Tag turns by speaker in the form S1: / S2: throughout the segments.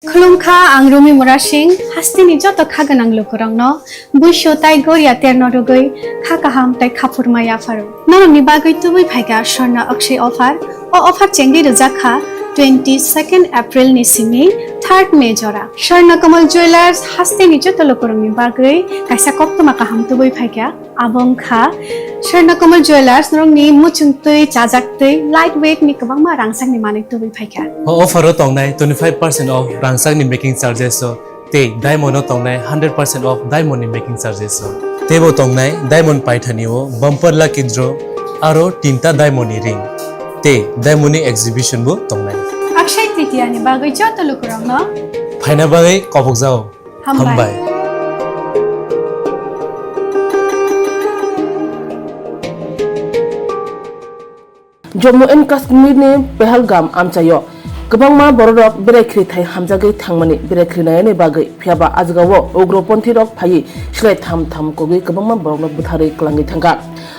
S1: खुलुमखा आं रुमि मुरा सिंह हास्तिनि जत खागोनां लोगोरांनो बुइसो ताइ गोरिया तेरनो रुगै खाकाहाम ताइ खाफुरमाय आफार नरमनि बागै तुबै फाइगा स्वर्णा अक्षय अफार अफार चेंगि रजाखा 22 एप्रिल नि सिमी 3 मे जरा स्वर्ण कमल ज्वेलर्स हास्तिनि जत लोगोरांनि बागै काइसा कप्तमा काहाम तुबै फाइगा आबंखा स्वर्ण कमल ज्वेलर्स नरंनि मुचुंतै चाजाक्तै लाइट वेट नि गोबां मा रांसांनि मानै तुबै फाइगा
S2: Offer tongnai 25% off rangsang ni making charges so te diamond tongnai 100% off diamond ni making charges so tebo tongnai diamond paithani o bumper lucky draw aro tinta diamond ni ring te diamond ni exhibition bo tongnai
S1: Akshaya Tritiya नि बागै जत लोगोरांनो
S2: फाइना बागै कबक जाओ
S1: हामबाय
S3: Jammu and Kashmir ने Pahalgam आमचायो गोबांमा बररक बेरायख्रि Thai हामजागै थांमानि बेरायख्रिनायनि बागै फियाबा आजगावो उग्रपन्थी रक फायि सिलाय थाम थाम कोगै गोबांमा बररक बुथारै क्लाङै थांगा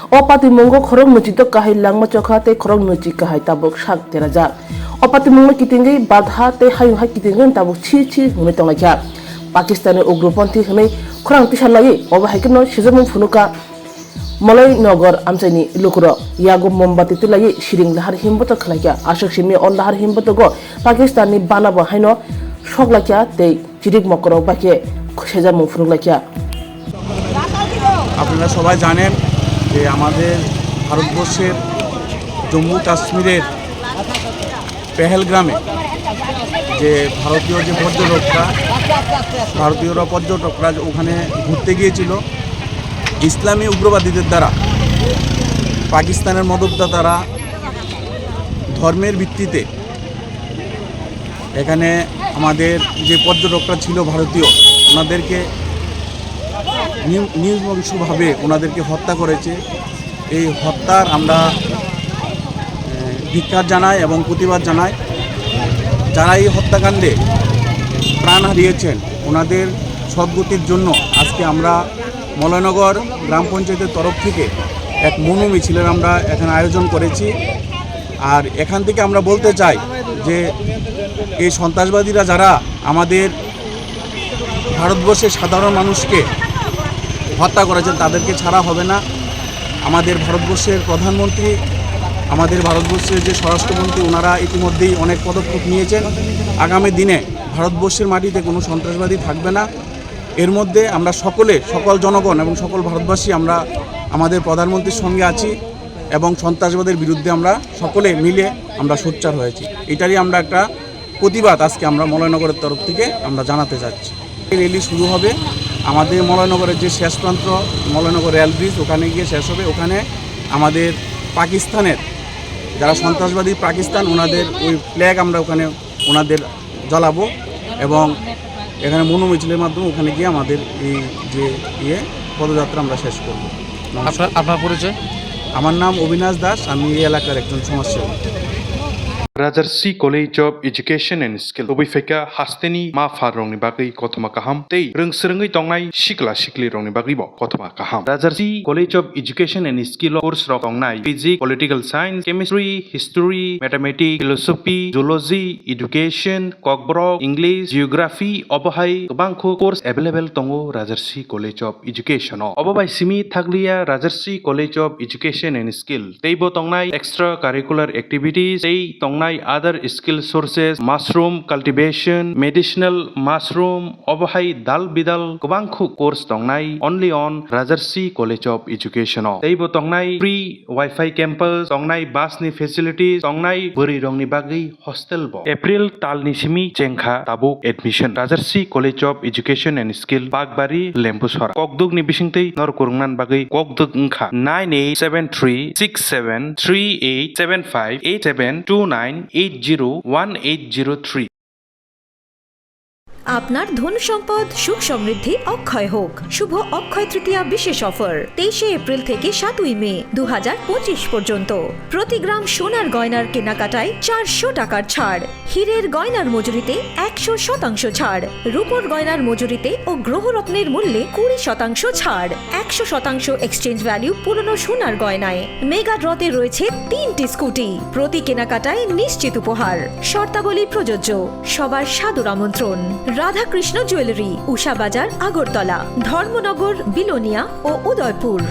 S3: अ पाति मंगो खरं नचित काहाय लांमा चखा ते खरं नचि काहाय ताबक साक तेराजा अ पाति मंगो कितिंगै बाधा ते हायु हा कितिंगै ताबक छी छी हुनै तंलाख्या पाकिस्तानी उग्रपन्थी हनै खरं तिसालायै अबा हायकनो सिजमु फुनुका मलय नगर आमचाइनि लुकुरो यागो मोमबाति तिलायै सिरिं लाहार हिमबत खलाख्या आशक सिमि अन लाहार हिमबत गो पाकिस्ताननि बानाबो हायनो सकलाख्या ते चिरिक मकरो बाके सेजामु फुनुलाख्या
S4: আপনারা সবাই জানেন যে আমাদের ভারতবর্ষের জম্মু কাশ্মীরের পেহেলগ্রামে যে ভারতীয়রা পর্যটকরা ওখানে ঘুরতে গিয়েছিল ইসলামী উগ্রবাদীদের দ্বারা পাকিস্তানের মদতদাতারা ধর্মের ভিত্তিতে এখানে আমাদের যে পর্যটকরা ছিল ভারতীয় ওনাদেরকে নির্মমভাবে ওনাদেরকে হত্যা করেছে এই হত্যার আমরা ধিক্কার জানাই এবং প্রতিবাদ জানাই যারা এই হত্যাকাণ্ডে প্রাণ হারিয়েছেন ওনাদের সদ্গতির জন্য আজকে আমরা মলয়নগর গ্রাম পঞ্চায়েতের তরফ থেকে এক মনু মিছিলের আমরা এখানে আয়োজন করেছি আর এখান থেকে আমরা বলতে চাই যে এই সন্ত্রাসবাদীরা যারা আমাদের ভারতবর্ষের সাধারণ মানুষকে হত্যা করেছেন তাদেরকে ছাড়া হবে না আমাদের ভারতবর্ষের প্রধানমন্ত্রী আমাদের ভারতবর্ষের যে স্বরাষ্ট্রমন্ত্রী ওনারা ইতিমধ্যেই অনেক পদক্ষেপ নিয়েছেন আগামী দিনে ভারতবর্ষের মাটিতে কোনো সন্ত্রাসবাদী থাকবে না এর মধ্যে আমরা সকল জনগণ এবং সকল ভারতবাসী আমরা আমাদের প্রধানমন্ত্রীর সঙ্গে আছি এবং সন্ত্রাসবাদের বিরুদ্ধে আমরা সকলে মিলে আমরা সোচ্চার হয়েছি এটারই আমরা একটা প্রতিবাদ আজকে আমরা মলয়নগরের তরফ থেকে আমরা জানাতে যাচ্ছি এই র্যালি শুরু হবে আমাদের মলয়নগরের যে শেষ প্রান্ত মলয়নগর রেল ব্রিজ ওখানে গিয়ে শেষ হবে ওখানে আমাদের পাকিস্তানের যারা সন্ত্রাসবাদী পাকিস্তান ওনাদের ওই ফ্ল্যাগ আমরা ওখানে ওনাদের জ্বালাবো এবং এখানে মনু মিছিলের মাধ্যমে ওখানে গিয়ে আমাদের এই যে পদযাত্রা আমরা শেষ করব
S2: আপনার পরিচয়
S4: আমার নাম অবিনাশ দাস আমি এই এলাকার একজন সমাজসেবী
S5: Rajarsi College of Education and Skill Obifeka Hasteni Ma Farongni Bagi Kotoma Kaham Tei Rungsrengi Tongnai Shikla Shikli Rongni Bagi Bo Kotoma Kaham Rajarsi College of Education and Skill course Tongnai Physics, Political Science, Chemistry, History, Mathematics, Philosophy, Zoology, Education, Kokborok, English, Geography, Obohai Bangko course available Tongo Rajarsi College of Education Obobai Simi Thaglia Rajarsi College of Education and Skill Teibo Tongnai extracurricular activities Tei Tongnai other skill sources mushroom cultivation medicinal mushroom obahai dal bidal kubangkhu course tongnai only on Rajarsi College of Education teibo tongnai free wifi campus tongnai bus ni facilities tongnai buri rongni bagi hostel bo April tal ni simi chengkha tabuk admission Rajarsi College of Education and Skill Pagbari Lempusora kokduk ni bisingtei nor kurungnan bagi kokduk ngkha 98736738758729801803
S6: আপনার ধন সম্পদ সুখ সমৃদ্ধি অক্ষয় হোক। শুভ অক্ষয় তৃতীয়া বিশেষ offer 23 April থেকে 7 মে 2025 পর্যন্ত। প্রতি গ্রাম সোনার গয়নার কেনাকাটায় 400 টাকার ছাড়, হীরের গয়নার মজুরিতে 100% ছাড়, রূপোর গয়নার মজুরিতে ও গ্রহরত্নের মূল্যে 20% ছাড়, 100% এক্সচেঞ্জ ভ্যালু পুরনো সোনার গয়নায়। মেগা ড্রতে রয়েছে 3টি স্কুটি, প্রতি কেনাকাটায় নিশ্চিত উপহার। শর্তাবলী প্রযোজ্য। সবার সাদর আমন্ত্রণ। রাধাকৃষ্ণ জুয়েলারি, উষা বাজার, আগরতলা, ধর্মনগর, বিলোনিয়া ও উদয়পুর।